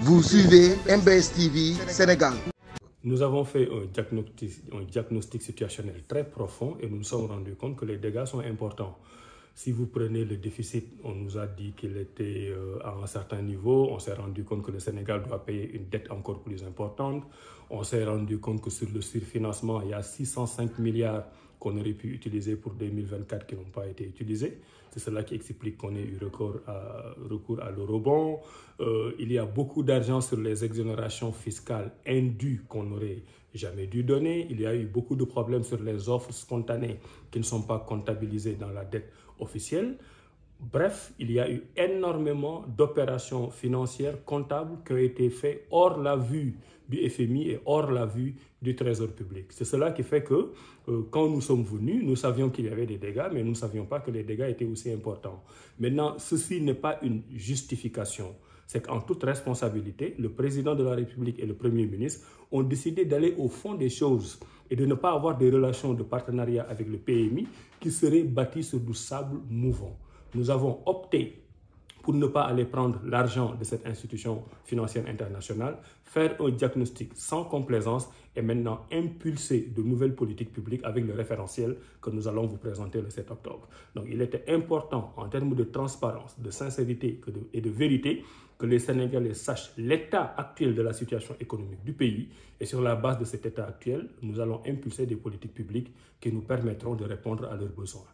Vous suivez MBS TV Sénégal. Nous avons fait un diagnostic situationnel très profond et nous nous sommes rendus compte que les dégâts sont importants. Si vous prenez le déficit, on nous a dit qu'il était à un certain niveau. On s'est rendu compte que le Sénégal doit payer une dette encore plus importante. On s'est rendu compte que sur le surfinancement, il y a 605 milliards qu'on aurait pu utiliser pour 2024 qui n'ont pas été utilisés. C'est cela qui explique qu'on ait eu recours à l'eurobond. Il y a beaucoup d'argent sur les exonérations fiscales indues qu'on n'aurait jamais dû donner. Il y a eu beaucoup de problèmes sur les offres spontanées qui ne sont pas comptabilisées dans la dette officielle. Bref, il y a eu énormément d'opérations financières comptables qui ont été faites hors la vue du FMI et hors la vue du Trésor public. C'est cela qui fait que quand nous sommes venus, nous savions qu'il y avait des dégâts, mais nous ne savions pas que les dégâts étaient aussi importants. Maintenant, ceci n'est pas une justification. C'est qu'en toute responsabilité, le président de la République et le Premier ministre ont décidé d'aller au fond des choses et de ne pas avoir des relations de partenariat avec le PMI qui seraient bâties sur du sable mouvant. Nous avons opté pour ne pas aller prendre l'argent de cette institution financière internationale, faire un diagnostic sans complaisance et maintenant impulser de nouvelles politiques publiques avec le référentiel que nous allons vous présenter le 7 octobre. Donc il était important en termes de transparence, de sincérité et de vérité que les Sénégalais sachent l'état actuel de la situation économique du pays et sur la base de cet état actuel, nous allons impulser des politiques publiques qui nous permettront de répondre à leurs besoins.